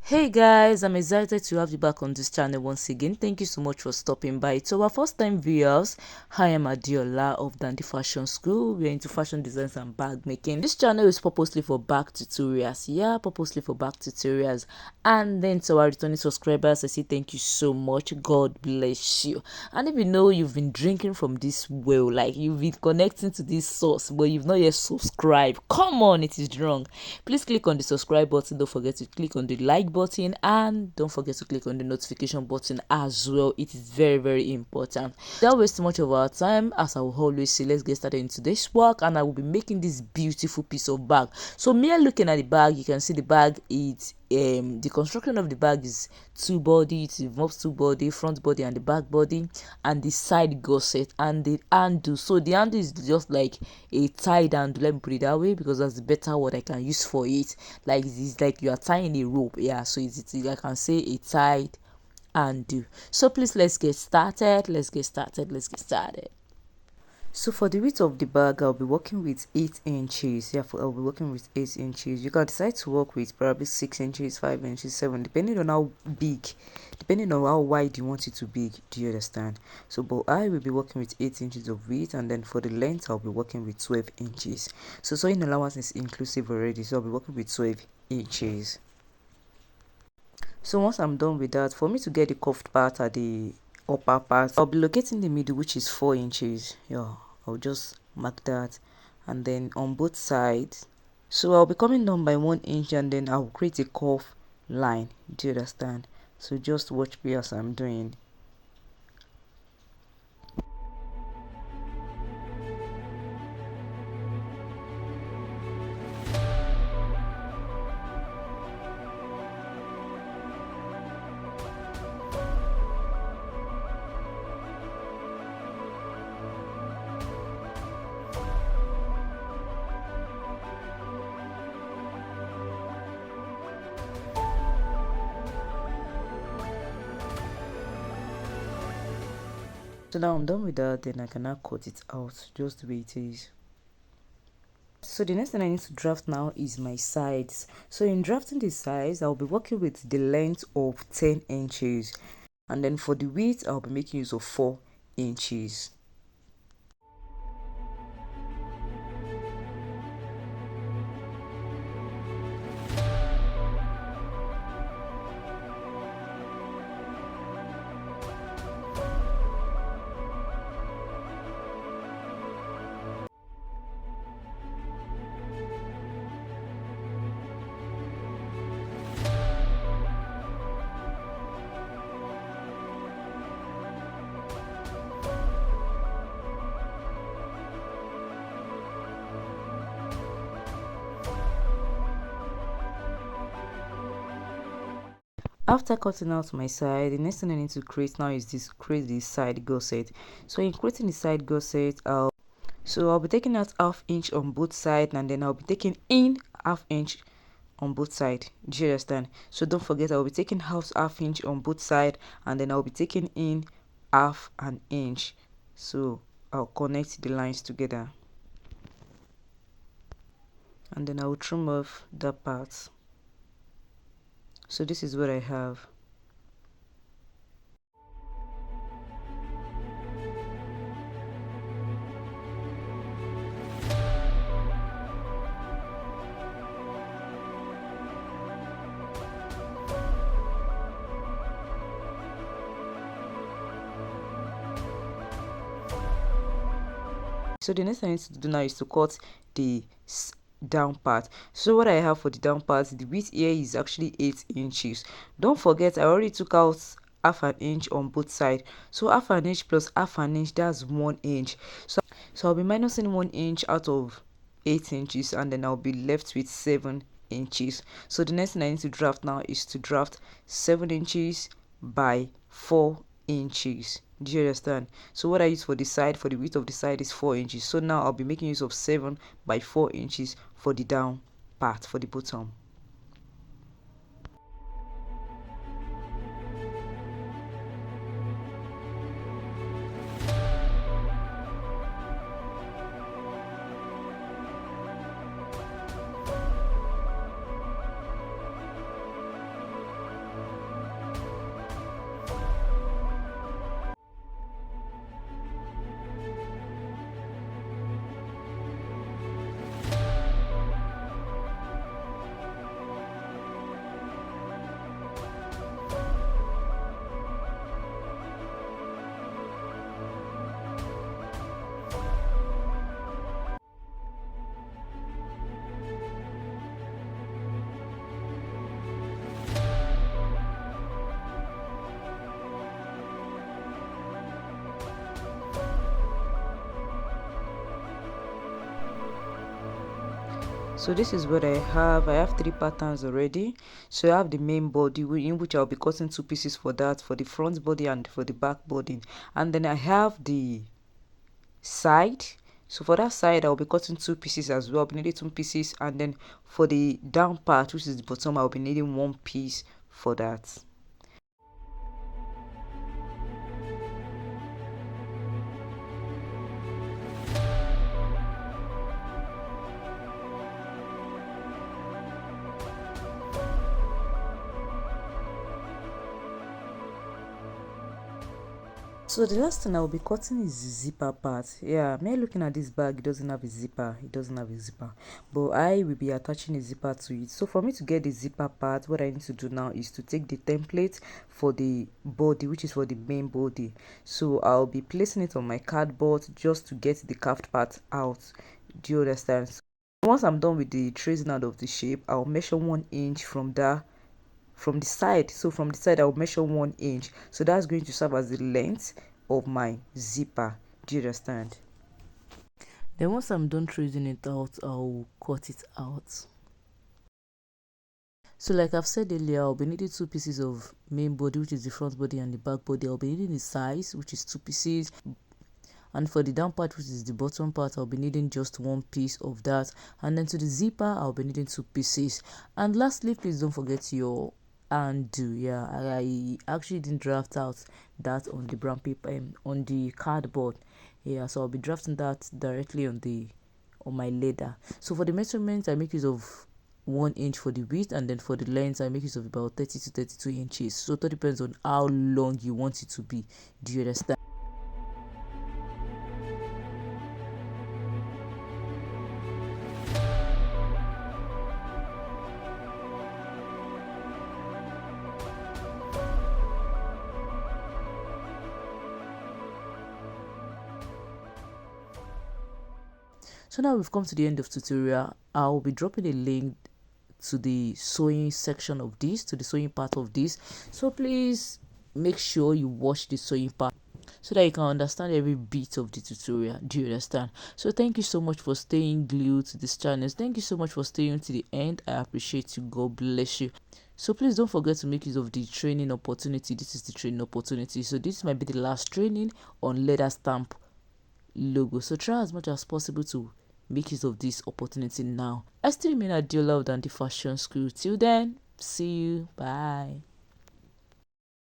Hey guys, I'm excited to have you back on this channel once again. Thank you so much for stopping by. To our first time viewers, I am Adiola of Dandy Fashion School. We're into fashion designs and bag making. This channel is purposely for bag tutorials. Yeah, purposely for bag tutorials. And then to our returning subscribers, I say thank you so much. God bless you. And if you know you've been drinking from this well, like you've been connecting to this source, but you've not yet subscribed, come on, it is wrong. Please click on the subscribe button. Don't forget to click on the like button, and don't forget to click on the notification button as well. It is very important. Without wasting much of our time, as I will always say, let's get started into this work, and I will be making this beautiful piece of bag. So mere looking at the bag, you can see the bag is the construction of the bag is two body. It involves two body, front body and the back body, and the side gusset and the handle. So the handle is just like a tied handle, let me put it that way, because that's the better word I can use for it. Like it's like you are tying a rope. Yeah, so it's I can say a tied handle. So please, let's get started. So for the width of the bag, I'll be working with 8 inches. Yeah, I'll be working with 8 inches. You can decide to work with probably 6 inches, 5 inches, 7, depending on how big, depending on how wide you want it to be. Do you understand? So, but I will be working with 8 inches of width, and then for the length, I'll be working with 12 inches. So sewing allowance is inclusive already, so I'll be working with 12 inches. So once I'm done with that, for me to get the cuffed part at the upper part, I'll be locating the middle, which is 4 inches. Yeah, I'll just mark that, and then on both sides, so I'll be coming down by 1 inch, and then I'll create a cuff line. Do you understand? So just watch me as I'm doing. So now I'm done with that, then I can now cut it out just the way it is. So the next thing I need to draft now is my sides. So in drafting the sides, I'll be working with the length of 10 inches, and then for the width, I'll be making use of 4 inches. After cutting out my side, the next thing I need to create now is create the side gusset. So in creating the side gusset, I'll be taking out ½ inch on both sides, and then I'll be taking in ½ inch on both sides. Do you understand? So don't forget, I'll be taking half inch on both sides, and then I'll be taking in ½ inch. So I'll connect the lines together, and then I'll trim off that part. So this is what I have. So the next thing I need to do now is to cut the down part. So what I have for the down part, the width here is actually 8 inches. Don't forget, I already took out ½ inch on both sides. So ½ inch plus ½ inch, that's 1 inch. So I'll be minusing 1 inch out of 8 inches, and then I'll be left with 7 inches. So the next thing I need to draft now is to draft 7 inches by 4 inches. Do you understand? So what I use for the side, for the width of the side, is 4 inches. So now I'll be making use of 7 by 4 inches for the down part, for the bottom. So this is what I have 3 patterns already. So I have the main body, in which I'll be cutting 2 pieces for that, for the front body and for the back body. And then I have the side. So for that side, I'll be cutting 2 pieces as well. I'll be needing 2 pieces, and then for the down part, which is the bottom, I'll be needing 1 piece for that. So the last thing I'll be cutting is the zipper part. Yeah, me looking at this bag, it doesn't have a zipper. It doesn't have a zipper. But I will be attaching a zipper to it. So for me to get the zipper part, what I need to do now is to take the template for the body, which is for the main body. So I'll be placing it on my cardboard just to get the carved part out. Do you understand? So once I'm done with the tracing out of the shape, I'll measure 1 inch from the side. So from the side, I'll measure 1 inch. So that's going to serve as the length of my zipper. Do you understand? Then once I'm done tracing it out, I'll cut it out. So like I've said earlier, I'll be needing 2 pieces of main body, which is the front body, and the back body. I'll be needing the size, which is 2 pieces. And for the down part, which is the bottom part, I'll be needing just 1 piece of that. And then to the zipper, I'll be needing 2 pieces. And lastly, please don't forget your undo. Yeah, I actually didn't draft out that on the brown paper, on the cardboard. Yeah, so I'll be drafting that directly on my leather. So for the measurements, I make use of 1 inch for the width, and then for the length, I make use of about 30 to 32 inches. So it depends on how long you want it to be. Do you understand? So now we've come to the end of tutorial. I'll be dropping a link to the sewing section of this, to the sewing part of this. So please make sure you watch the sewing part so that you can understand every bit of the tutorial. Do you understand? So thank you so much for staying glued to this channel. Thank you so much for staying to the end. I appreciate you. God bless you. So please don't forget to make use of the training opportunity. This is the training opportunity. So this might be the last training on leather stamp logo. So try as much as possible to make use of this opportunity now. I still remain Adiola of the Fashion School. Till then, see you. Bye.